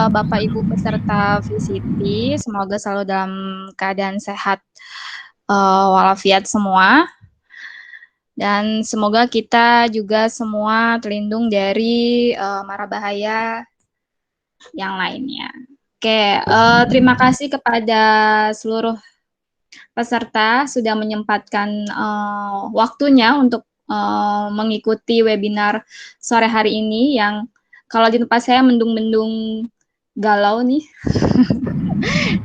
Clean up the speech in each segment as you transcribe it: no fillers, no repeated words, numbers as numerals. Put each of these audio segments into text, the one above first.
Bapak Ibu peserta VCT, semoga selalu dalam keadaan sehat walafiat semua. Dan semoga kita juga semua terlindung dari mara bahaya yang lainnya. Oke, terima kasih kepada seluruh peserta sudah menyempatkan waktunya untuk mengikuti webinar sore hari ini yang kalau di tempat saya mendung-mendung galau nih.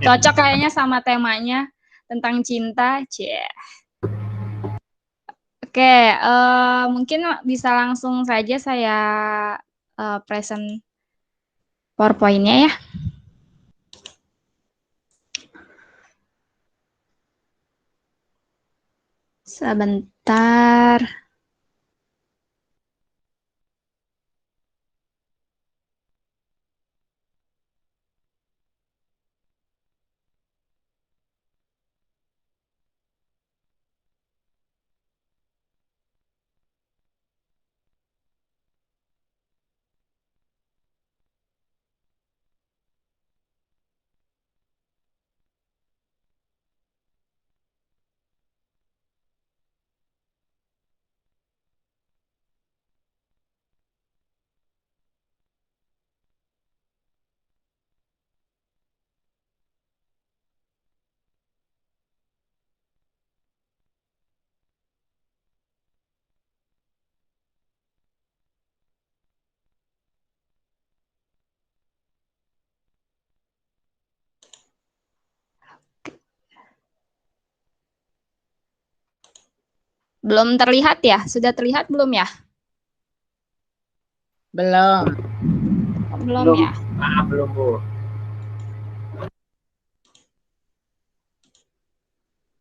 Cocok kayaknya sama temanya tentang cinta. Oke, mungkin bisa langsung saja saya present PowerPoint-nya ya. Sebentar. Belum terlihat ya? Sudah terlihat belum ya? Belum. Belum ya? Belum, Bu.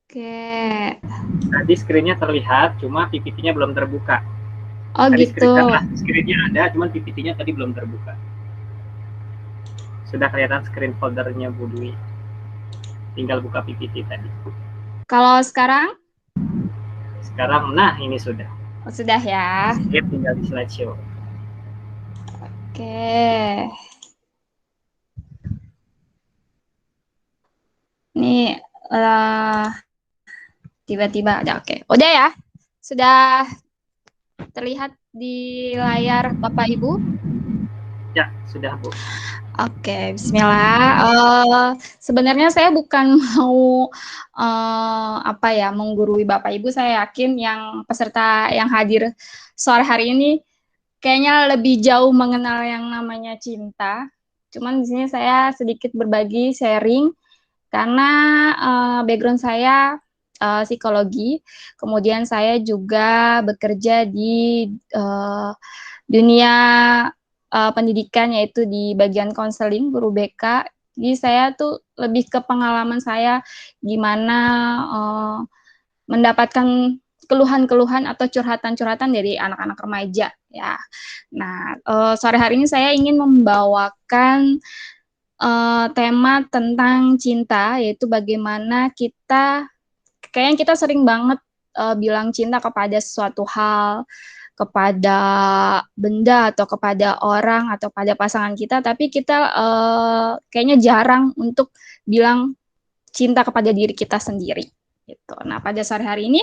Oke. Tadi screen-nya terlihat, cuma PPT-nya belum terbuka. Oh tadi gitu. Screen-nya ada, cuma PPT-nya tadi belum terbuka. Sudah kelihatan screen foldernya Bu Dwi. Tinggal buka PPT tadi. Kalau sekarang? Sekarang, nah ini sudah. Oh, sudah ya. Skip tinggal di slideshow. Oke. Ini tiba-tiba ada. Oke. Udah ya? Sudah terlihat di layar Bapak Ibu? Ya, sudah Bu. Oke, bismillah. Sebenarnya saya bukan mau menggurui Bapak Ibu. Saya yakin yang peserta yang hadir sore hari ini kayaknya lebih jauh mengenal yang namanya cinta. Cuman di sini saya sedikit berbagi sharing karena background saya psikologi, kemudian saya juga bekerja di dunia pendidikan, yaitu di bagian konseling, guru BK. Jadi saya tuh lebih ke pengalaman saya gimana mendapatkan keluhan-keluhan atau curhatan-curhatan dari anak-anak remaja ya. Nah, sore hari ini saya ingin membawakan tema tentang cinta, yaitu bagaimana kayaknya kita sering banget bilang cinta kepada sesuatu hal, kepada benda atau kepada orang atau pada pasangan kita, tapi kita kayaknya jarang untuk bilang cinta kepada diri kita sendiri. Gitu. Nah, pada sore hari ini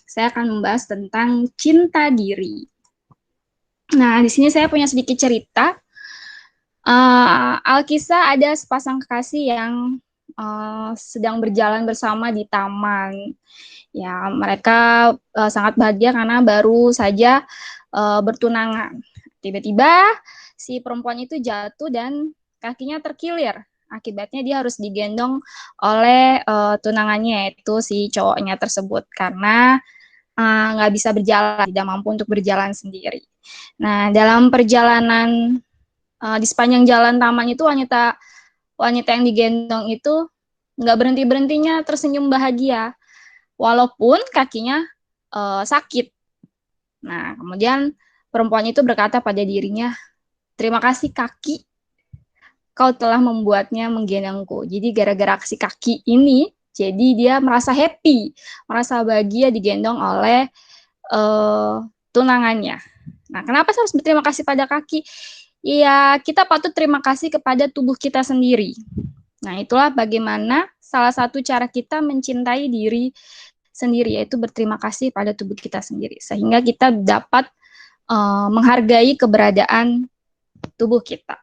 saya akan membahas tentang cinta diri. Nah, di sini saya punya sedikit cerita. Alkisah ada sepasang kekasih yang sedang berjalan bersama di taman. Ya, mereka sangat bahagia karena baru saja bertunangan. Tiba-tiba si perempuan itu jatuh dan kakinya terkilir. Akibatnya dia harus digendong oleh tunangannya, yaitu si cowoknya tersebut, karena nggak bisa berjalan, tidak mampu untuk berjalan sendiri. Nah, dalam perjalanan di sepanjang jalan taman itu, wanita yang digendong itu nggak berhenti-berhentinya tersenyum bahagia, walaupun kakinya sakit. Nah, kemudian perempuan itu berkata pada dirinya, terima kasih kaki, kau telah membuatnya menggendongku. Jadi gara-gara si kaki ini, jadi dia merasa happy, merasa bahagia digendong oleh tunangannya. Nah, kenapa saya harus berterima kasih pada kaki? ya kita patut terima kasih kepada tubuh kita sendiri. Nah, itulah bagaimana salah satu cara kita mencintai diri sendiri, yaitu berterima kasih pada tubuh kita sendiri, sehingga kita dapat menghargai keberadaan tubuh kita.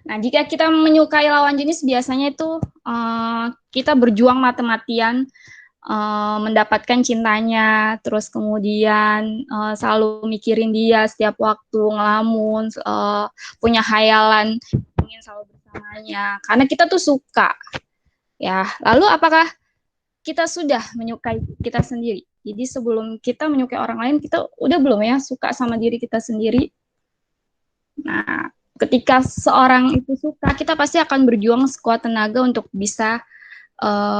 Nah, jika kita menyukai lawan jenis, biasanya itu kita berjuang mati-matian mendapatkan cintanya, terus kemudian selalu mikirin dia setiap waktu, ngelamun, punya hayalan ingin selalu bersamanya, karena kita tuh suka. Ya, lalu apakah kita sudah menyukai kita sendiri? Jadi sebelum kita menyukai orang lain, kita udah belum ya suka sama diri kita sendiri? Nah, ketika seorang itu suka, kita pasti akan berjuang sekuat tenaga untuk bisa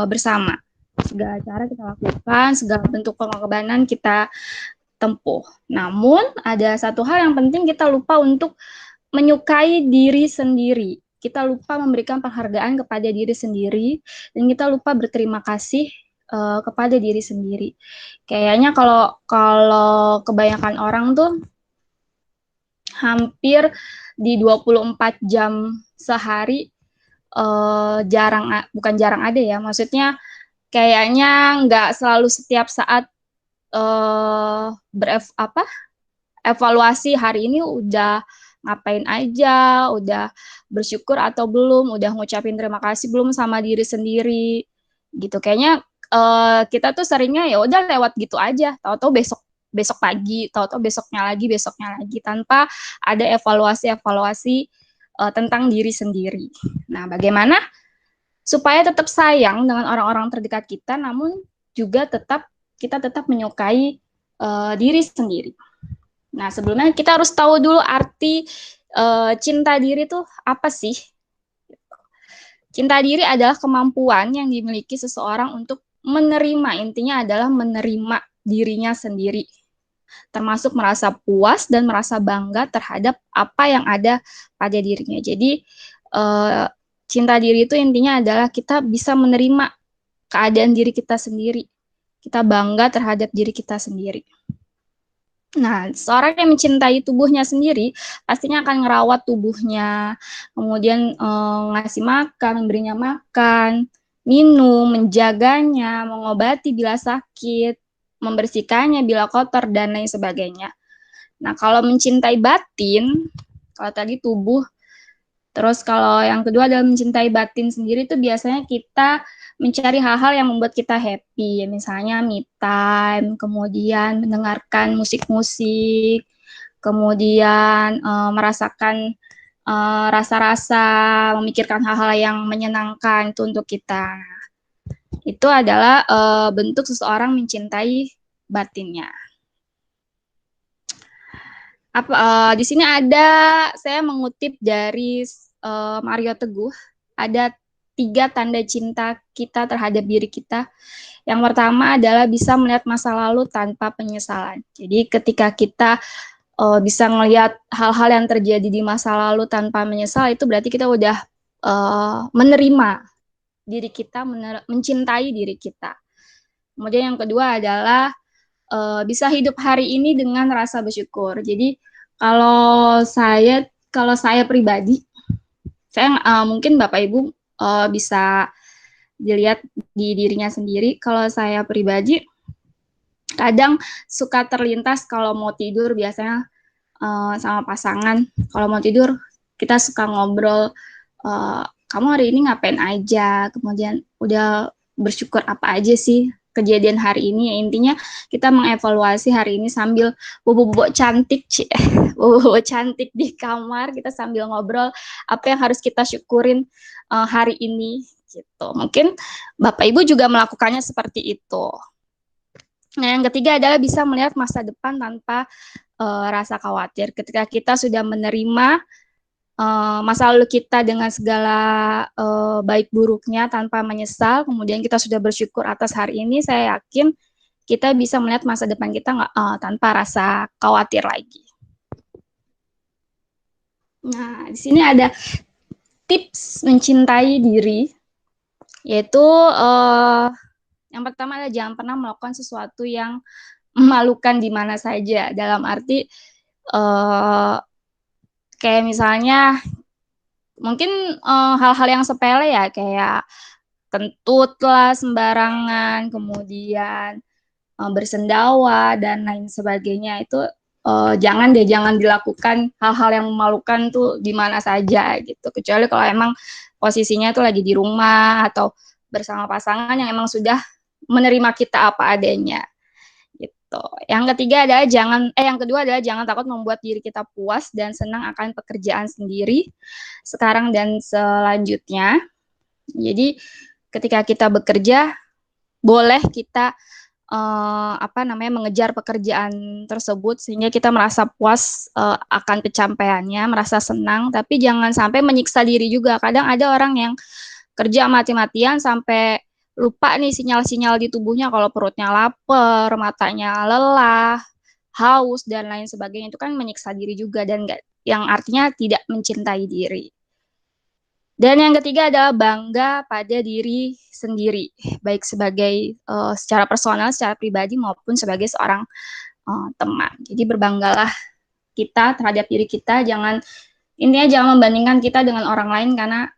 bersama. Segala cara kita lakukan, segala bentuk pengorbanan kita tempuh. Namun, ada satu hal yang penting, kita lupa untuk menyukai diri sendiri. Kita lupa memberikan penghargaan kepada diri sendiri, dan kita lupa berterima kasih kepada diri sendiri. Kayaknya kalau kebanyakan orang tuh hampir di 24 jam sehari bukan jarang ada ya, maksudnya kayaknya nggak selalu setiap saat evaluasi hari ini udah ngapain aja, udah bersyukur atau belum, udah ngucapin terima kasih belum sama diri sendiri gitu. Kayaknya kita tuh seringnya ya udah lewat gitu aja, tahu-tahu besok pagi, tahu-tahu besoknya lagi tanpa ada evaluasi tentang diri sendiri. Nah, bagaimana supaya tetap sayang dengan orang-orang terdekat kita, namun juga kita tetap menyukai diri sendiri. Nah, sebelumnya kita harus tahu dulu arti cinta diri itu apa sih? Cinta diri adalah kemampuan yang dimiliki seseorang untuk menerima, intinya adalah menerima dirinya sendiri, termasuk merasa puas dan merasa bangga terhadap apa yang ada pada dirinya. Jadi cinta diri itu intinya adalah kita bisa menerima keadaan diri kita sendiri. Kita bangga terhadap diri kita sendiri. Nah, seorang yang mencintai tubuhnya sendiri pastinya akan ngerawat tubuhnya, kemudian ngasih makan, memberinya makan, minum, menjaganya, mengobati bila sakit, membersihkannya bila kotor, dan lain sebagainya. Nah, kalau mencintai batin, kalau tadi tubuh, terus kalau yang kedua adalah mencintai batin sendiri, itu biasanya kita mencari hal-hal yang membuat kita happy, misalnya me time, kemudian mendengarkan musik-musik, kemudian merasakan rasa-rasa, memikirkan hal-hal yang menyenangkan itu untuk kita. Itu adalah bentuk seseorang mencintai batinnya. Di sini saya mengutip dari Mario Teguh, ada 3 tanda cinta kita terhadap diri kita. Yang pertama adalah bisa melihat masa lalu tanpa penyesalan. Jadi ketika kita bisa melihat hal-hal yang terjadi di masa lalu tanpa menyesal, itu berarti kita udah menerima diri kita, mencintai diri kita. Kemudian yang kedua adalah bisa hidup hari ini dengan rasa bersyukur. Jadi kalau saya pribadi, saya mungkin Bapak Ibu bisa dilihat di dirinya sendiri. Kalau saya pribadi, kadang suka terlintas kalau mau tidur biasanya sama pasangan. Kalau mau tidur kita suka ngobrol, kamu hari ini ngapain aja, kemudian udah bersyukur apa aja sih kejadian hari ini. Ya, intinya kita mengevaluasi hari ini sambil bobo-bobo cantik, bobo cantik di kamar, kita sambil ngobrol apa yang harus kita syukurin hari ini gitu. Mungkin Bapak Ibu juga melakukannya seperti itu. Nah, yang ketiga adalah bisa melihat masa depan tanpa rasa khawatir. Ketika kita sudah menerima masa lalu kita dengan segala baik buruknya tanpa menyesal, kemudian kita sudah bersyukur atas hari ini, saya yakin kita bisa melihat masa depan kita tanpa rasa khawatir lagi. Nah, di sini ada tips mencintai diri, yaitu yang pertama adalah jangan pernah melakukan sesuatu yang memalukan di mana saja. Dalam arti Kayak misalnya mungkin hal-hal yang sepele ya, kayak kentut lah sembarangan, kemudian bersendawa dan lain sebagainya. Itu jangan dilakukan hal-hal yang memalukan tuh di mana saja gitu. Kecuali kalau emang posisinya tuh lagi di rumah atau bersama pasangan yang emang sudah menerima kita apa adanya gitu. Yang kedua adalah jangan takut membuat diri kita puas dan senang akan pekerjaan sendiri sekarang dan selanjutnya. Jadi ketika kita bekerja, boleh kita mengejar pekerjaan tersebut sehingga kita merasa puas akan pencapaiannya, merasa senang, tapi jangan sampai menyiksa diri juga. Kadang ada orang yang kerja mati-matian sampai lupa nih sinyal-sinyal di tubuhnya, kalau perutnya lapar, matanya lelah, haus dan lain sebagainya. Itu kan menyiksa diri juga dan yang artinya tidak mencintai diri. Dan yang ketiga adalah bangga pada diri sendiri, baik sebagai secara personal, secara pribadi maupun sebagai seorang teman. Jadi berbanggalah kita terhadap diri kita, intinya jangan membandingkan kita dengan orang lain karena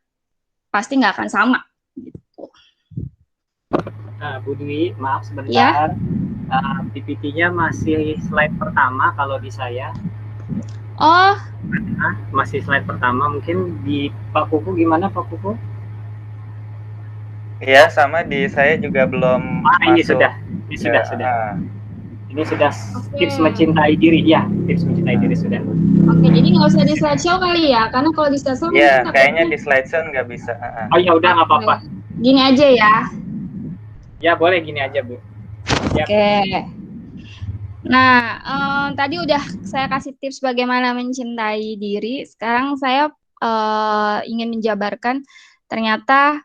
pasti nggak akan sama. Gitu. Bu Dwi, maaf sebentar. Ya. PPT-nya masih slide pertama kalau di saya. Oh. Masih slide pertama. Mungkin di Pak Kuku gimana, Pak Kuku? Iya, sama di saya juga belum ini masuk. sudah. Ini sudah tips mencintai diri, ya. Tips mencintai diri sudah. Oke, jadi nggak usah di slideshow kali ya, karena kalau di slideshow ya kayaknya di slideshow nggak bisa. Oh ya udah, nggak apa-apa. Gini aja ya. Ya boleh gini aja, Bu. Oke. Nah, tadi udah saya kasih tips bagaimana mencintai diri. Sekarang saya ingin menjabarkan ternyata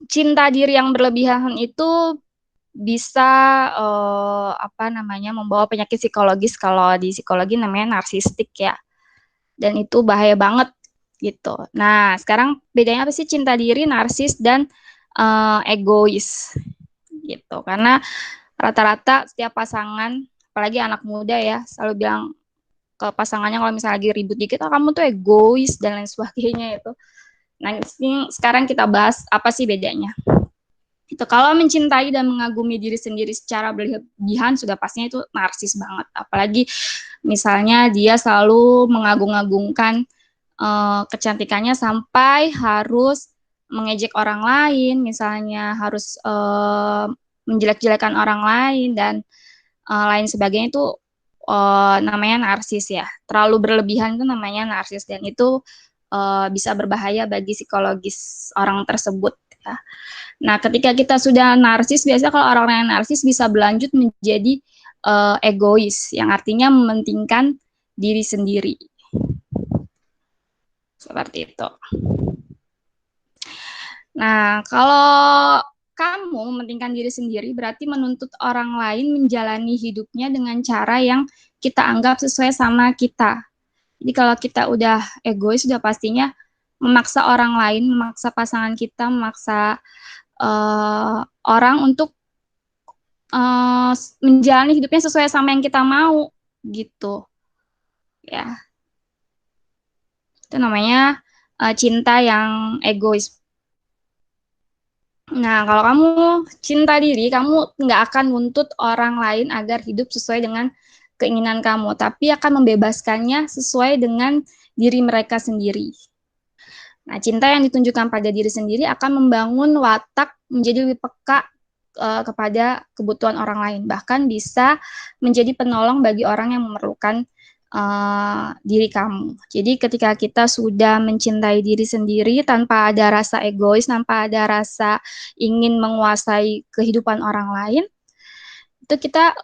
cinta diri yang berlebihan itu bisa membawa penyakit psikologis. Kalau di psikologi namanya narsistik ya. Dan itu bahaya banget gitu. Nah, sekarang bedanya apa sih cinta diri, narsis dan egois gitu. Karena rata-rata setiap pasangan, apalagi anak muda ya, selalu bilang ke pasangannya kalau misalnya lagi ribut dikit, kamu tuh egois dan lain sebagainya itu. Nah, ini sekarang kita bahas apa sih bedanya. Itu kalau mencintai dan mengagumi diri sendiri secara berlebihan sudah pastinya itu narsis banget. Apalagi misalnya dia selalu mengagung-agungkan kecantikannya sampai harus mengejek orang lain, misalnya harus menjelek-jelekan orang lain dan lain sebagainya, itu namanya narsis ya. Terlalu berlebihan itu namanya narsis dan itu bisa berbahaya bagi psikologis orang tersebut ya. Nah, ketika kita sudah narsis, biasanya kalau orang-orang yang narsis bisa berlanjut menjadi egois, yang artinya mementingkan diri sendiri. Seperti itu. Nah, kalau kamu mementingkan diri sendiri, berarti menuntut orang lain menjalani hidupnya dengan cara yang kita anggap sesuai sama kita. Jadi kalau kita udah egois, sudah pastinya memaksa orang lain, memaksa pasangan kita, memaksa orang untuk menjalani hidupnya sesuai sama yang kita mau, gitu. Ya, itu namanya cinta yang egois. Nah, kalau kamu cinta diri, kamu nggak akan nuntut orang lain agar hidup sesuai dengan keinginan kamu, tapi akan membebaskannya sesuai dengan diri mereka sendiri. Nah, cinta yang ditunjukkan pada diri sendiri akan membangun watak menjadi lebih peka kepada kebutuhan orang lain, bahkan bisa menjadi penolong bagi orang yang memerlukan diri kamu. Jadi ketika kita sudah mencintai diri sendiri tanpa ada rasa egois, tanpa ada rasa ingin menguasai kehidupan orang lain, itu kita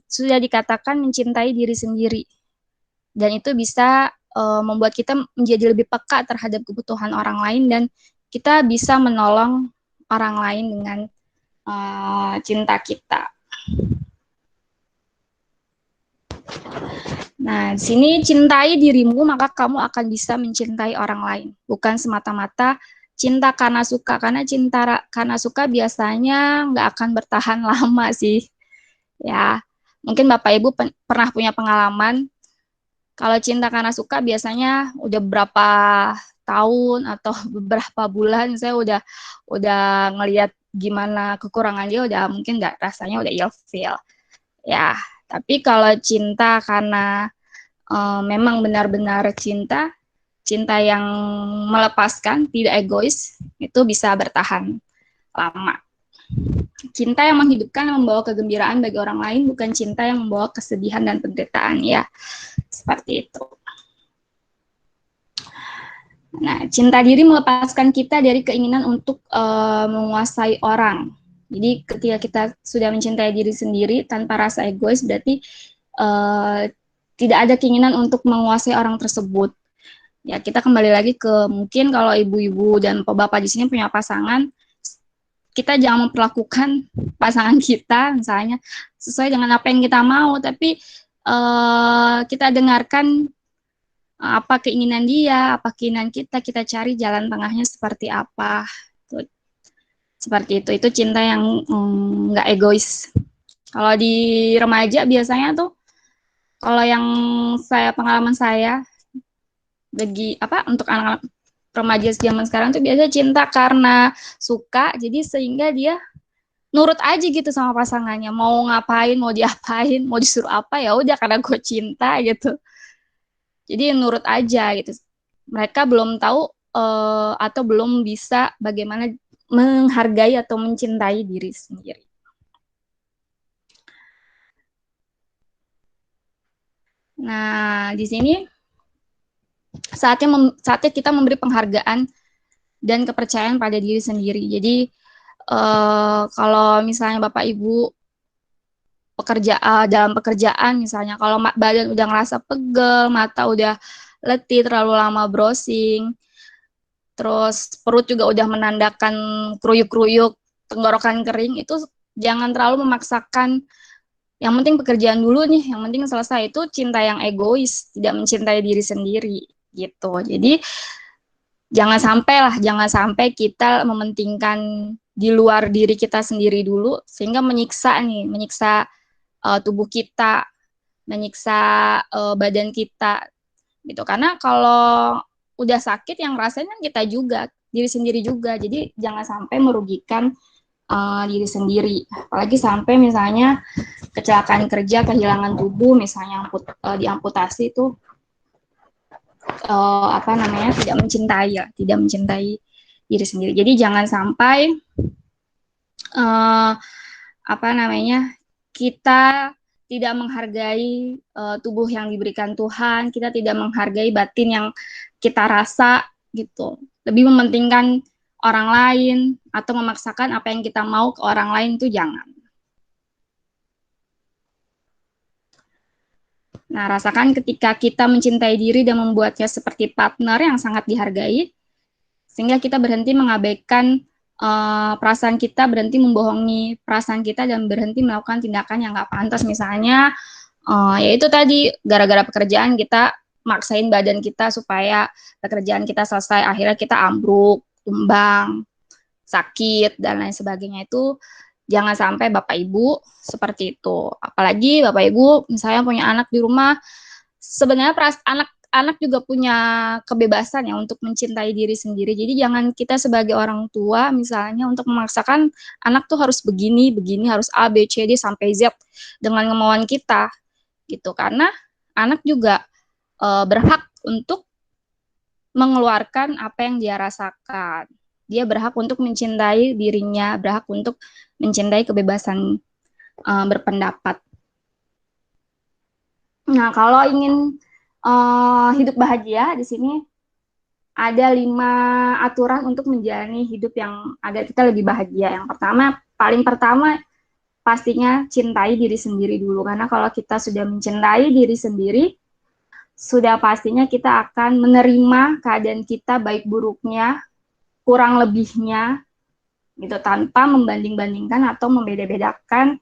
sudah dikatakan mencintai diri sendiri. Dan itu bisa membuat kita menjadi lebih peka terhadap kebutuhan orang lain dan kita bisa menolong orang lain dengan cinta kita. Nah, di sini cintai dirimu, maka kamu akan bisa mencintai orang lain. Bukan semata-mata cinta karena suka, karena cinta karena suka biasanya nggak akan bertahan lama sih. Ya, mungkin Bapak Ibu pernah punya pengalaman Kalau cinta karena suka biasanya udah berapa tahun atau beberapa bulan saya udah ngelihat gimana kekurangan dia, udah mungkin nggak, rasanya udah ilfeel ya. Tapi kalau cinta karena memang benar-benar cinta, cinta yang melepaskan, tidak egois, itu bisa bertahan lama. Cinta yang menghidupkan, yang membawa kegembiraan bagi orang lain, bukan cinta yang membawa kesedihan dan penderitaan ya. Seperti itu. Nah, cinta diri melepaskan kita dari keinginan untuk menguasai orang. Jadi ketika kita sudah mencintai diri sendiri tanpa rasa egois, berarti tidak ada keinginan untuk menguasai orang tersebut. Ya, kita kembali lagi ke mungkin kalau ibu-ibu dan bapak di sini punya pasangan, kita jangan memperlakukan pasangan kita misalnya sesuai dengan apa yang kita mau, tapi kita dengarkan apa keinginan dia, apa keinginan kita cari jalan tengahnya seperti apa. Tuh, seperti itu cinta yang nggak egois. Kalau di remaja biasanya tuh, kalau yang pengalaman saya bagi untuk anak-anak remaja zaman sekarang tuh biasa cinta karena suka, jadi sehingga dia nurut aja gitu sama pasangannya, mau ngapain, mau diapain, mau disuruh apa, ya udah karena gue cinta gitu. Jadi nurut aja gitu. Mereka belum tahu atau belum bisa bagaimana menghargai atau mencintai diri sendiri. Nah, di sini saatnya kita memberi penghargaan dan kepercayaan pada diri sendiri. Jadi kalau misalnya Bapak Ibu dalam pekerjaan misalnya, kalau badan udah ngerasa pegel, mata udah letih, terlalu lama browsing, terus perut juga udah menandakan kruyuk-kruyuk, tenggorokan kering, itu jangan terlalu memaksakan. Yang penting pekerjaan dulu nih, yang penting selesai. Itu cinta yang egois, tidak mencintai diri sendiri gitu. Jadi jangan sampai kita mementingkan di luar diri kita sendiri dulu, sehingga menyiksa tubuh kita, menyiksa badan kita gitu. Karena kalau udah sakit yang rasain kan kita juga, diri sendiri juga. Jadi jangan sampai merugikan diri sendiri. Apalagi sampai misalnya kecelakaan kerja, kehilangan tubuh, misalnya diamputasi itu tidak mencintai diri sendiri. Jadi jangan sampai kita tidak menghargai tubuh yang diberikan Tuhan, kita tidak menghargai batin yang kita rasa gitu. Lebih mementingkan orang lain atau memaksakan apa yang kita mau ke orang lain, itu jangan. Nah, rasakan ketika kita mencintai diri dan membuatnya seperti partner yang sangat dihargai, sehingga kita berhenti mengabaikan perasaan kita, berhenti membohongi perasaan kita, dan berhenti melakukan tindakan yang nggak pantas. Misalnya, yaitu tadi, gara-gara pekerjaan kita maksain badan kita supaya pekerjaan kita selesai, akhirnya kita ambruk, tumbang, sakit, dan lain sebagainya. Itu jangan sampai Bapak Ibu seperti itu. Apalagi Bapak Ibu misalnya punya anak di rumah, sebenarnya anak juga punya kebebasan ya untuk mencintai diri sendiri. Jadi jangan kita sebagai orang tua misalnya untuk memaksakan anak tuh harus begini, harus A, B, C, D sampai Z dengan kemauan kita gitu. Karena anak juga berhak untuk mengeluarkan apa yang dia rasakan. Dia berhak untuk mencintai dirinya, berhak untuk mencintai kebebasan berpendapat. Nah, kalau ingin hidup bahagia, di sini ada 5 aturan untuk menjalani hidup yang agar kita lebih bahagia. Yang pertama, paling pertama pastinya cintai diri sendiri dulu. Karena kalau kita sudah mencintai diri sendiri, sudah pastinya kita akan menerima keadaan kita baik buruknya, kurang lebihnya, gitu, tanpa membanding-bandingkan atau membeda-bedakan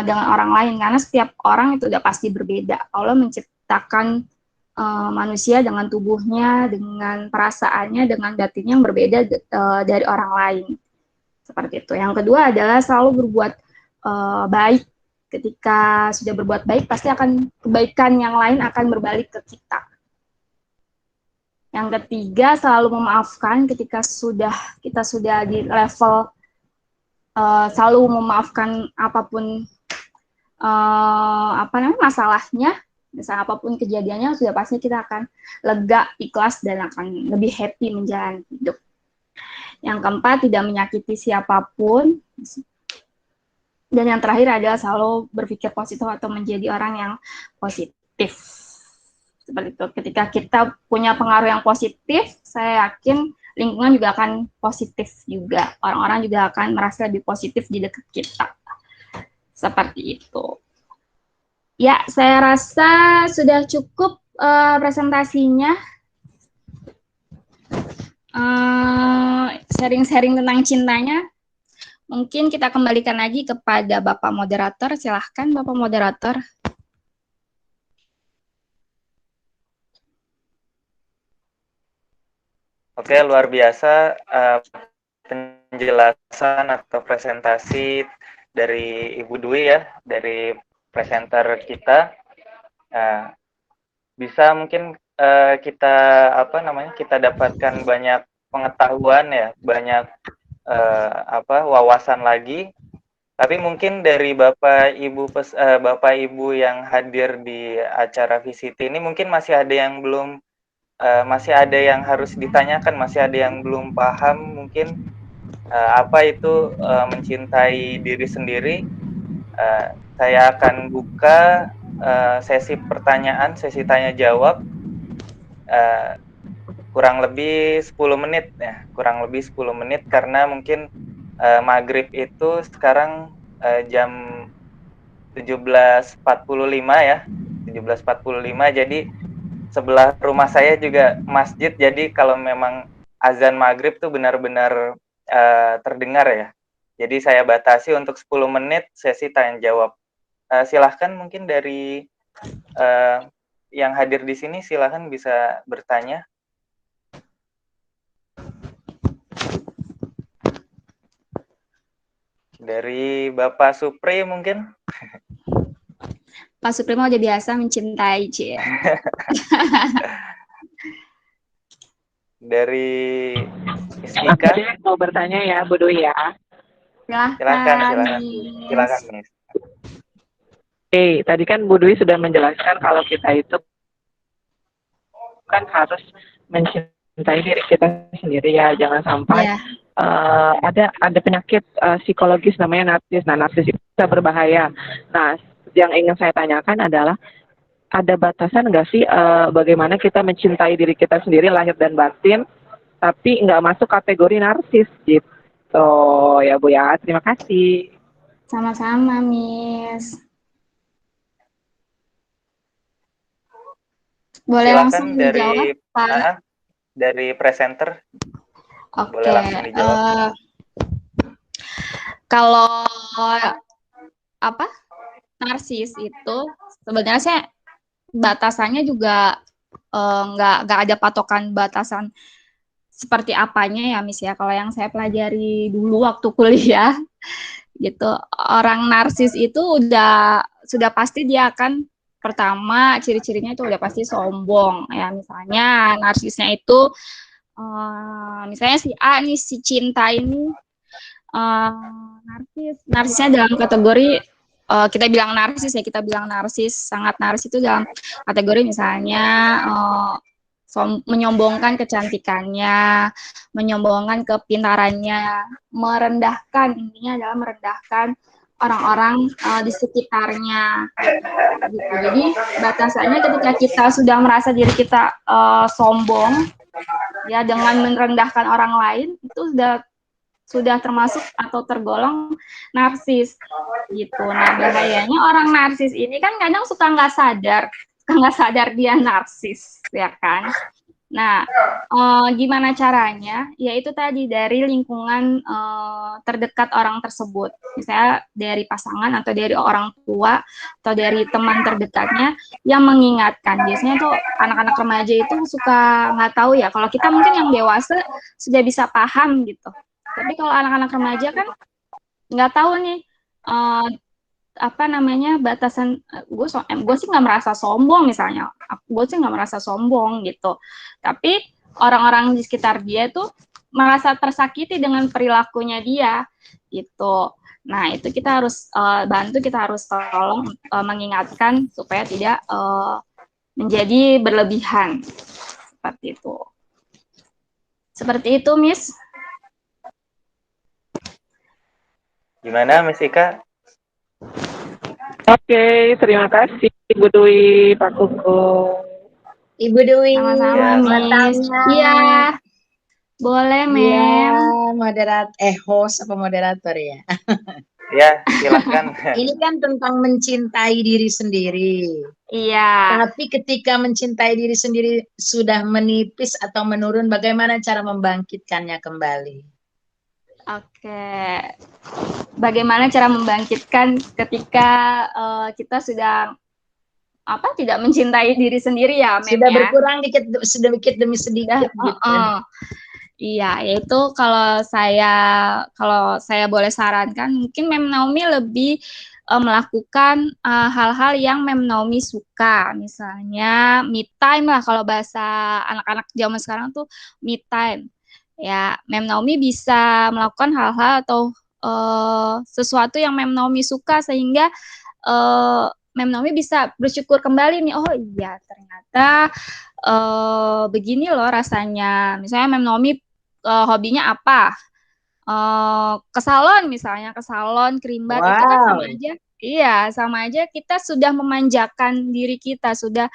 dengan orang lain. Karena setiap orang itu udah pasti berbeda. Allah menciptakan manusia dengan tubuhnya, dengan perasaannya, dengan batinnya yang berbeda dari orang lain. Seperti itu. Yang kedua adalah selalu berbuat baik Ketika sudah berbuat baik, pasti akan kebaikan yang lain akan berbalik ke kita. Yang ketiga, selalu memaafkan ketika kita sudah di level selalu memaafkan apapun masalahnya, misalnya apapun kejadiannya, sudah pasti kita akan lega, ikhlas, dan akan lebih happy menjalani hidup. Yang keempat, tidak menyakiti siapapun. Dan yang terakhir adalah selalu berpikir positif atau menjadi orang yang positif. Seperti itu. Ketika kita punya pengaruh yang positif, saya yakin lingkungan juga akan positif juga. Orang-orang juga akan merasa lebih positif di dekat kita. Seperti itu. Ya, saya rasa sudah cukup presentasinya. Sharing-sharing tentang cintanya. Mungkin kita kembalikan lagi kepada Bapak Moderator. Silahkan Bapak Moderator. Oke, luar biasa penjelasan atau presentasi dari Ibu Dwi ya, dari presenter kita. Bisa mungkin kita dapatkan banyak pengetahuan ya, banyak wawasan lagi. Tapi mungkin dari Bapak Ibu yang hadir di acara VCT ini mungkin masih ada yang belum masih ada yang harus ditanyakan, masih ada yang belum paham mungkin apa itu mencintai diri sendiri. Saya akan buka sesi pertanyaan, sesi tanya jawab. Kurang lebih 10 menit ya, kurang lebih 10 menit karena mungkin maghrib itu sekarang jam 17.45 ya, 17.45, jadi sebelah rumah saya juga masjid, jadi kalau memang azan maghrib tuh benar-benar terdengar ya. Jadi saya batasi untuk 10 menit sesi tanya jawab. Silahkan mungkin dari yang hadir di sini silahkan bisa bertanya. Dari Bapak Supri mungkin. Pak Supri mah udah biasa mencintai, Cie. Dari Miss Ika. Mau bertanya ya, Bu Dwi ya. Silakan, Miss. Oke, tadi kan Bu Dwi sudah menjelaskan kalau kita itu kan harus mencintai diri kita sendiri ya, jangan sampai ada penyakit psikologis namanya narsis. Nah, narsis itu bisa berbahaya. Nah, yang ingin saya tanyakan adalah ada batasan nggak sih bagaimana kita mencintai diri kita sendiri lahir dan batin, tapi nggak masuk kategori narsis gitu ya Bu ya. Terima kasih. Sama-sama, Miss. Boleh silakan langsung dijawab, Pak. Dari presenter. Oke. Boleh langsung dijawab. Kalau narsis itu sebenarnya batasannya juga nggak ada patokan batasan seperti apanya ya, Miss ya. Kalau yang saya pelajari dulu waktu kuliah gitu, orang narsis itu sudah pasti dia akan, pertama ciri-cirinya itu udah pasti sombong ya. Misalnya narsisnya itu misalnya si A nih, si cinta ini narsisnya dalam kategori kita bilang narsis, sangat narsis itu dalam kategori misalnya menyombongkan kecantikannya, menyombongkan kepintarannya, intinya adalah merendahkan orang-orang di sekitarnya. Gitu. Jadi batasannya ketika kita sudah merasa diri kita sombong, ya dengan merendahkan orang lain, itu sudah termasuk atau tergolong narsis gitu. Nah, bahayanya orang narsis ini kan kadang suka nggak sadar dia narsis, ya kan. Nah, gimana caranya? Yaitu tadi dari lingkungan terdekat orang tersebut, misalnya dari pasangan atau dari orang tua atau dari teman terdekatnya yang mengingatkan. Biasanya tuh anak-anak remaja itu suka nggak tahu ya. Kalau kita mungkin yang dewasa sudah bisa paham gitu. Tapi kalau anak-anak remaja kan nggak tahu nih batasan. Gue sih nggak merasa sombong misalnya, gue sih nggak merasa sombong gitu, tapi orang-orang di sekitar dia tuh merasa tersakiti dengan perilakunya dia gitu. Nah itu kita harus bantu, kita harus tolong mengingatkan supaya tidak menjadi berlebihan seperti itu. Seperti itu, Miss. Gimana, Miss Ika? Oke, terima kasih Ibu Dwi, Pak Kuku. Ibu Dwi, Sama-sama, mau Miss. tanya. Iya, boleh, Iya, Mem. host apa moderator ya? Ya, silakan. Ini kan tentang mencintai diri sendiri. Iya. Tapi ketika mencintai diri sendiri sudah menipis atau menurun, bagaimana cara membangkitkannya kembali? Oke. Bagaimana cara membangkitkan ketika kita sudah tidak mencintai diri sendiri ya, Mem, Sudah ya? berkurang sedikit demi sedikit gitu. Iya, yaitu kalau saya boleh sarankan, mungkin Mem Naomi lebih melakukan hal-hal yang Mem Naomi suka, misalnya me time lah, kalau bahasa anak-anak zaman sekarang tuh me time. Ya, Mem Naomi bisa melakukan hal-hal atau sesuatu yang Mem Naomi suka, sehingga Mem Naomi bisa bersyukur kembali nih, oh iya ternyata begini loh rasanya. Misalnya Mem Naomi hobinya apa? Ke salon misalnya, ke salon, kerimbat, itu kan sama aja. Iya, sama aja kita sudah memanjakan diri kita, sudah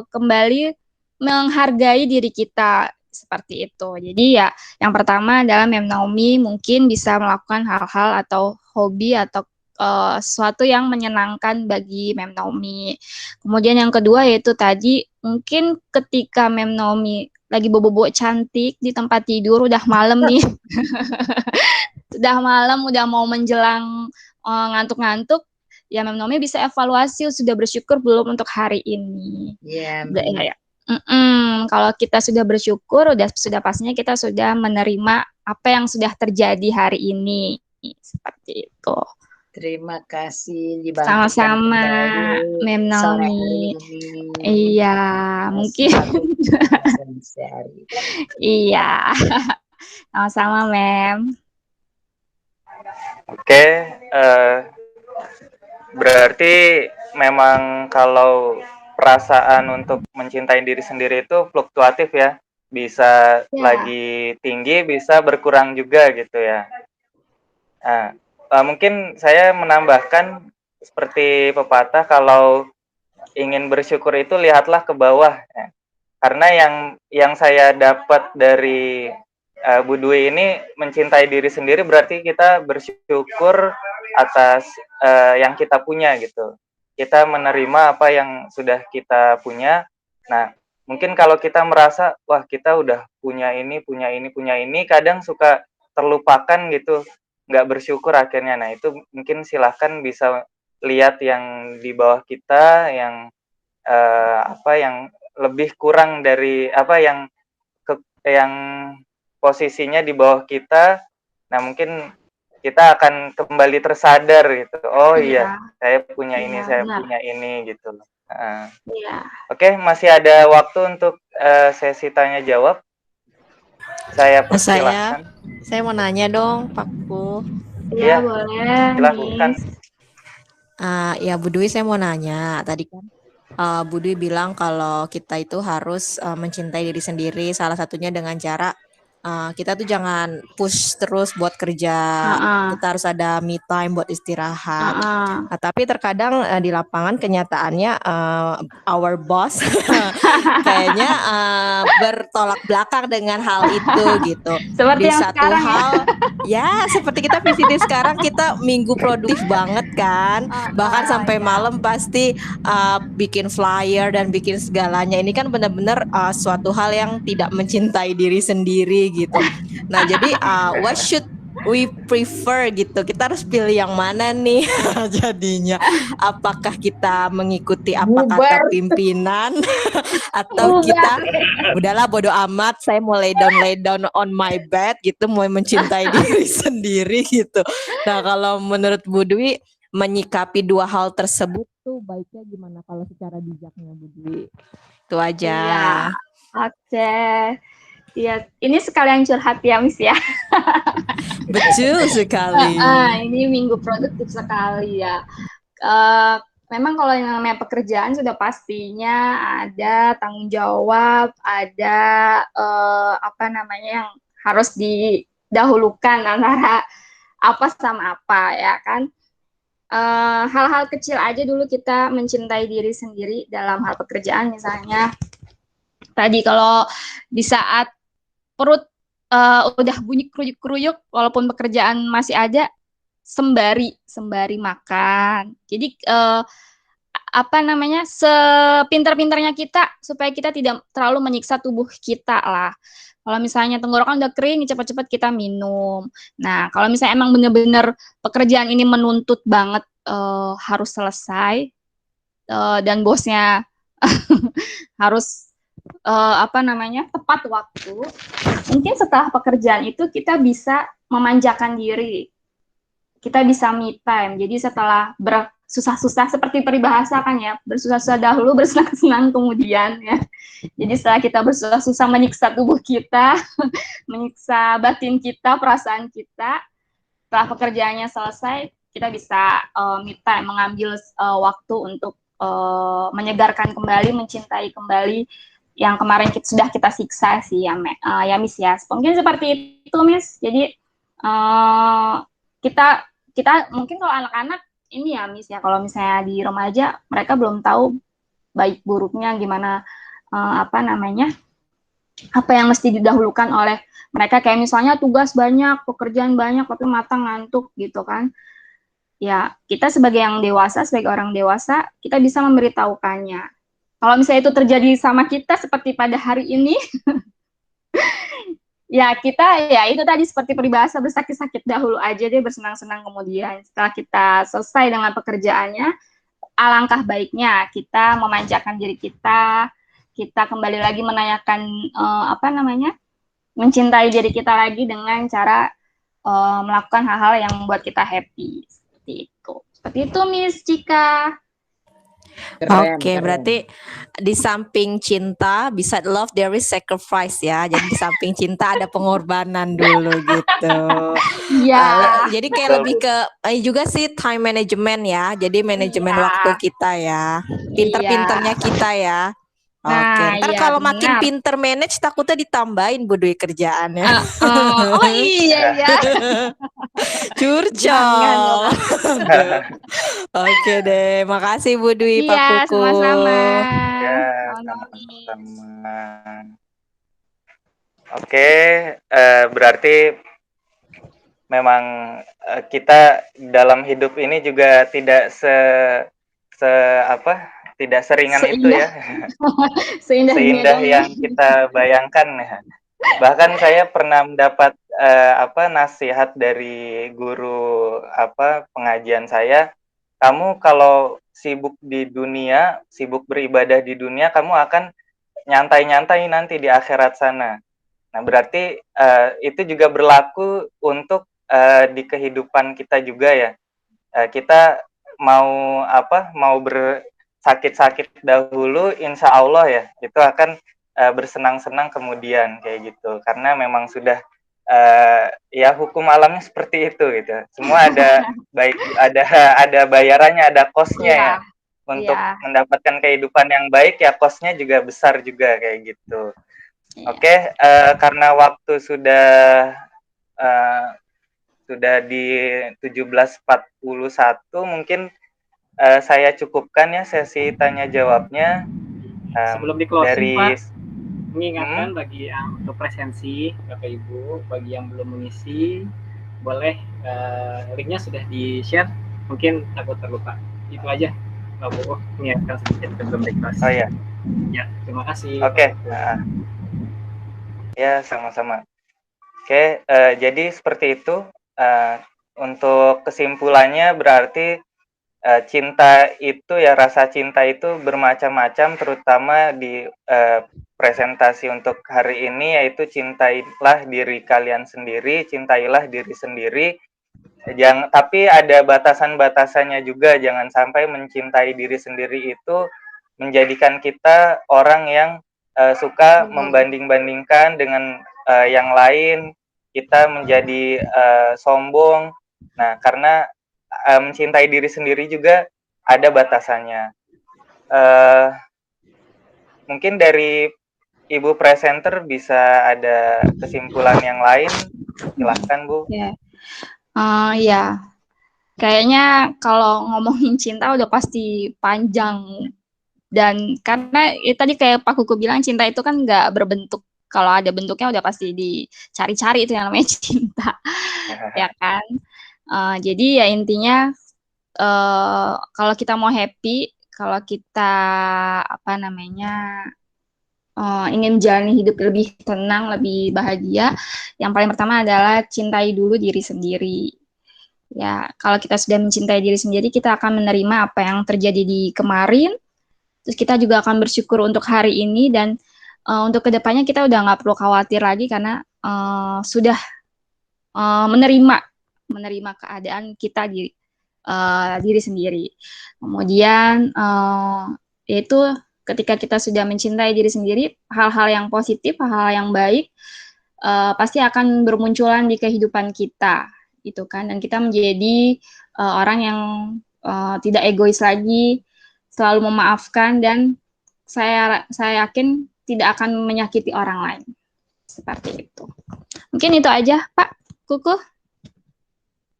kembali menghargai diri kita, seperti itu. Jadi ya, yang pertama adalah Mem Naomi mungkin bisa melakukan hal-hal atau hobi atau sesuatu yang menyenangkan bagi Mem Naomi. Kemudian yang kedua yaitu tadi, mungkin ketika Mem Naomi lagi bobo-bobo cantik di tempat tidur, udah malam nih, udah malam, udah mau menjelang ngantuk-ngantuk, ya Mem Naomi bisa evaluasi, sudah bersyukur belum untuk hari ini. Iya. Kalau kita sudah bersyukur, sudah pastinya kita sudah menerima apa yang sudah terjadi hari ini, seperti itu. Terima kasih, sama-sama Mem Naomi. Iya, mungkin. Iya, sama-sama Mem. Oke, berarti memang kalau perasaan untuk mencintai diri sendiri itu fluktuatif ya, bisa lagi tinggi, bisa berkurang juga gitu ya. Nah, mungkin saya menambahkan seperti pepatah, kalau ingin bersyukur itu lihatlah ke bawah ya. Karena yang saya dapat dari Bu Dwi ini, mencintai diri sendiri berarti kita bersyukur atas yang kita punya gitu. Kita menerima apa yang sudah kita punya. Nah, mungkin kalau kita merasa wah kita udah punya ini, kadang suka terlupakan gitu, nggak bersyukur akhirnya. Nah itu mungkin silahkan bisa lihat yang di bawah kita, yang yang lebih kurang dari yang posisinya di bawah kita. Nah mungkin kita akan kembali tersadar gitu. Oh iya, saya punya ini, saya punya ini gitu. Oke, masih ada waktu untuk sesi tanya jawab. Saya persilahkan. Saya mau nanya dong, Pak Ku. Iya, boleh. Silakan. Ya Bu Dwi, saya mau nanya. Tadi kan Bu Dwi bilang kalau kita itu harus mencintai diri sendiri, salah satunya dengan cara kita tuh jangan push terus buat kerja, kita harus ada me time buat istirahat. Nah, tapi terkadang di lapangan kenyataannya our boss kayaknya bertolak belakang dengan hal itu gitu. Seperti di yang satu sekarang hal ya seperti kita VCT sekarang, kita minggu produktif banget kan, bahkan sampai malam pasti bikin flyer dan bikin segalanya. Ini kan benar-benar suatu hal yang tidak mencintai diri sendiri gitu. Nah jadi what should we prefer gitu, kita harus pilih yang mana nih jadinya, apakah kita mengikuti apa kata pimpinan atau kita udahlah bodo amat, saya mau lay down on my bed gitu, mau mencintai diri sendiri gitu. Nah kalau menurut Bu Dwi menyikapi dua hal tersebut tuh baiknya gimana kalau secara bijaknya Bu Dwi? Itu aja. Iya, oke. Iya, ini sekalian curhat ya, Miss ya. Betul sekali. Ini minggu produktif sekali ya. Memang kalau yang namanya pekerjaan sudah pastinya ada tanggung jawab, ada apa namanya yang harus didahulukan antara apa sama apa ya kan. Hal-hal kecil aja dulu kita mencintai diri sendiri dalam hal pekerjaan, misalnya tadi kalau di saat perut udah bunyi keruyuk-keruyuk walaupun pekerjaan masih ada, sembari makan. Jadi apa namanya, sepintar-pintarnya kita supaya kita tidak terlalu menyiksa tubuh kita lah. Kalau misalnya tenggorokan udah kering, cepat-cepat kita minum. Nah, kalau misalnya emang benar-benar pekerjaan ini menuntut banget harus selesai dan bosnya harus apa namanya, tepat waktu, mungkin setelah pekerjaan itu kita bisa memanjakan diri, kita bisa me time. Jadi setelah bersusah-susah, seperti peribahasa kan ya, bersusah-susah dahulu, bersenang-senang kemudian ya. Jadi setelah kita bersusah-susah menyiksa tubuh kita, menyiksa batin kita, perasaan kita, setelah pekerjaannya selesai, kita bisa me time, mengambil waktu untuk menyegarkan kembali, mencintai kembali yang kemarin sudah kita siksa sih ya, ya Miss ya. Mungkin seperti itu Miss. Jadi kita mungkin kalau anak-anak ini ya Miss ya, kalau misalnya di remaja mereka belum tahu baik buruknya gimana, apa namanya, apa yang mesti didahulukan oleh mereka, kayak misalnya tugas banyak, pekerjaan banyak tapi mata ngantuk gitu kan. Ya, kita sebagai yang dewasa, sebagai orang dewasa, kita bisa memberitahukannya. Kalau misalnya itu terjadi sama kita seperti pada hari ini, ya kita ya itu tadi seperti peribahasa, bersakit-sakit dahulu aja deh, bersenang-senang kemudian. Setelah kita selesai dengan pekerjaannya, alangkah baiknya kita memanjakan diri kita kembali lagi menanyakan apa namanya, mencintai diri kita lagi dengan cara melakukan hal-hal yang membuat kita happy. Seperti itu Miss Cika. Oke, berarti di samping cinta bisa love there is sacrifice ya. Jadi di samping cinta ada pengorbanan dulu gitu. Iya. Jadi kayak lebih ke juga sih time management ya. Jadi manajemen waktu kita ya. Pinter-pinternya kita ya. Oke, ntar kalau makin pinter manage takutnya ditambahin Bu Dwi kerjaannya. Oh iya ya. Curcol. Oke deh, makasih Bu Dwi, Pak Kuku. Sama-sama. Ya, sama-sama. Oke, berarti memang kita dalam hidup ini juga tidak tidak seringan itu ya, seindah yang kita bayangkan ya. Bahkan saya pernah mendapat nasihat dari guru pengajian saya, kamu kalau sibuk di dunia, sibuk beribadah di dunia, kamu akan nyantai-nyantai nanti di akhirat sana. Nah, berarti itu juga berlaku untuk di kehidupan kita juga ya. Kita mau bersakit-sakit dahulu, insya Allah ya itu akan bersenang-senang kemudian kayak gitu, karena memang sudah ya hukum alamnya seperti itu gitu. Semua ada ada bayarannya, ada kosnya ya. Untuk mendapatkan kehidupan yang baik ya kosnya juga besar juga kayak gitu. Oke, karena waktu sudah di 17.41, mungkin saya cukupkan ya sesi tanya jawabnya. Sebelum di closing dari Pak, mengingatkan bagi yang untuk presensi Bapak Ibu, bagi yang belum mengisi boleh linknya sudah di share, mungkin takut terlupa. Itu aja Pak Bu, mengingatkan sedikit sebelum di kelas. Oh ya. Ya, terima kasih. Oke. Ya, sama-sama. Oke, jadi seperti itu. Untuk kesimpulannya berarti cinta itu ya, rasa cinta itu bermacam-macam, terutama di presentasi untuk hari ini, yaitu cintailah diri kalian sendiri, cintailah diri sendiri, Tapi ada batasan-batasannya juga. Jangan sampai mencintai diri sendiri itu menjadikan kita orang yang suka membanding-bandingkan dengan yang lain. Kita menjadi sombong. Nah, karena mencintai diri sendiri juga ada batasannya. Mungkin dari Ibu presenter bisa ada kesimpulan yang lain, silahkan Bu. Ya, kayaknya kalau ngomongin cinta udah pasti panjang, dan karena tadi kayak Pak Kuku bilang, cinta itu kan nggak berbentuk. Kalau ada bentuknya udah pasti dicari-cari, itu yang namanya cinta, ya kan? Jadi ya intinya kalau kita mau happy, kalau kita ingin menjalani hidup lebih tenang, lebih bahagia, yang paling pertama adalah cintai dulu diri sendiri. Ya, kalau kita sudah mencintai diri sendiri, kita akan menerima apa yang terjadi di kemarin. Terus kita juga akan bersyukur untuk hari ini, dan untuk kedepannya kita udah nggak perlu khawatir lagi karena sudah menerima keadaan kita di diri sendiri. Kemudian yaitu ketika kita sudah mencintai diri sendiri, hal-hal yang positif, hal-hal yang baik pasti akan bermunculan di kehidupan kita, gitu kan. Dan kita menjadi orang yang tidak egois lagi, selalu memaafkan, dan saya yakin tidak akan menyakiti orang lain. Seperti itu. Mungkin itu aja, Pak Kuku.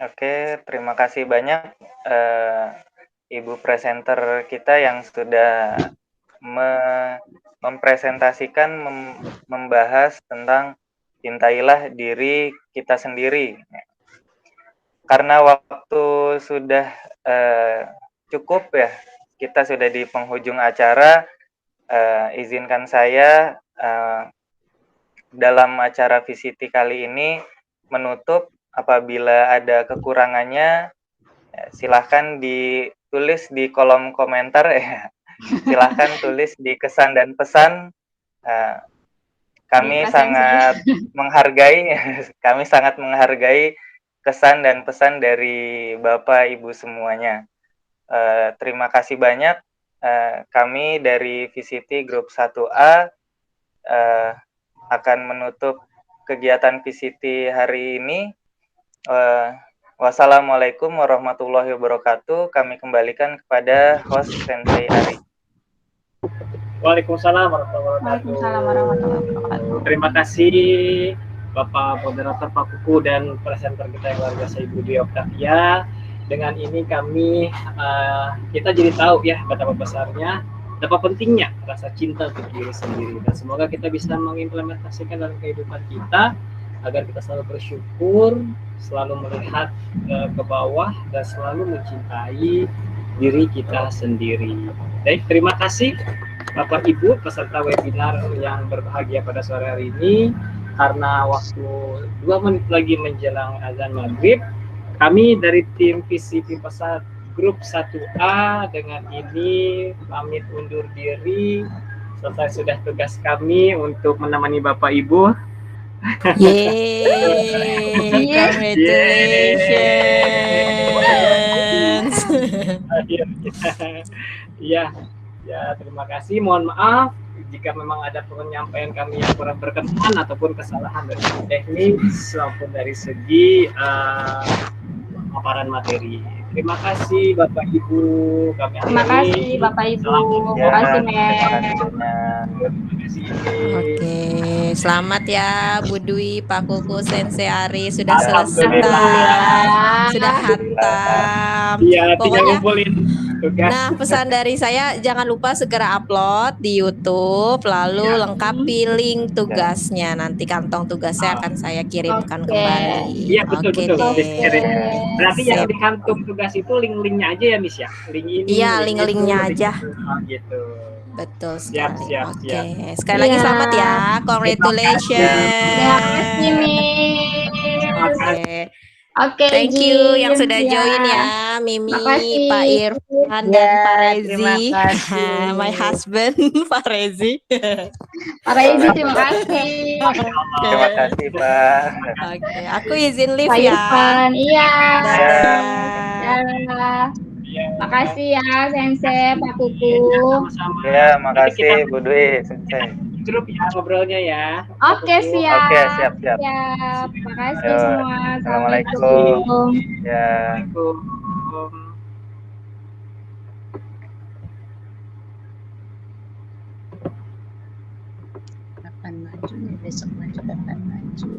Oke, terima kasih banyak Ibu presenter kita yang sudah mempresentasikan, membahas tentang cintailah diri kita sendiri. Karena waktu sudah cukup ya, kita sudah di penghujung acara. Izinkan saya dalam acara VCT kali ini menutup. Apabila ada kekurangannya, silahkan ditulis di kolom komentar ya. Silahkan tulis di kesan dan pesan. Kami sangat menghargai kesan dan pesan dari Bapak Ibu semuanya. Terima kasih banyak. Kami dari VCT Grup 1A akan menutup kegiatan VCT hari ini. Wassalamualaikum warahmatullahi wabarakatuh. Kami kembalikan kepada host Sensei Ari. Waalaikumsalam warahmatullahi wabarakatuh. Terima kasih Bapak Moderator Pak Kuku dan presenter kita yang luar biasa Ibu Dwi Oktavia. Dengan ini kita jadi tahu ya betapa besarnya, betapa pentingnya rasa cinta untuk diri sendiri, dan semoga kita bisa mengimplementasikan dalam kehidupan kita agar kita selalu bersyukur, selalu melihat ke bawah, dan selalu mencintai diri kita sendiri. Baik, terima kasih Bapak Ibu peserta webinar yang berbahagia pada sore hari ini. Karena waktu 2 menit lagi menjelang azan maghrib, kami dari tim VCT Pesat Grup 1A dengan ini pamit undur diri. Selesai sudah tugas kami untuk menemani Bapak Ibu. Yeay, congratulations. Ya, terima kasih. Mohon maaf jika memang ada penyampaian kami yang kurang berkenan ataupun kesalahan dari teknis maupun dari segi paparan materi. Terima kasih Bapak Ibu. Terima kasih Bapak Ibu. Terima kasih Oke, selamat ya Bu Dwi, Pak Kuku, Sensei Ari sudah selesai, sudah hatam. Iya, tinggal ngumpulin tugas. Nah, pesan dari saya jangan lupa segera upload di YouTube, lalu lengkapi link tugasnya. Nanti kantong tugasnya akan saya kirimkan kembali. Iya, betul. Berarti yang di kantong tugas itu link-linknya aja ya, Miss ya? Link ini. Iya, link-linknya aja. Gitu. Betul sekali. Siap. Sekali lagi selamat ya. Congratulations. Terima kasih, Miss. Oke. Oke, Thank you yang Jin. sudah Ya, join ya, Mimi, Pak makasih. Irfan, dan Pak Ya, terima Rezi. My kasih. husband, Pak Rezi. Pak Rezi, terima kasih. Terima Oke. kasih, Pak. Oke, aku izin live Pak ya. Irfan, iya. Ya, Dadah. Ya, Ya, makasih ya, Sensei, Pak Kuku. ya, sama-sama. ya, Nanti kita makasih Bu Dwi, Sensei. grup ya ngobrolnya ya. Oke, Kuku. Oke, siap. siap-siap. Siap. Makasih Ayo, semua. Assalamualaikum. Assalamualaikum. Ya. Assalamualaikum. Kapan maju nih? Besok maju, kapan maju?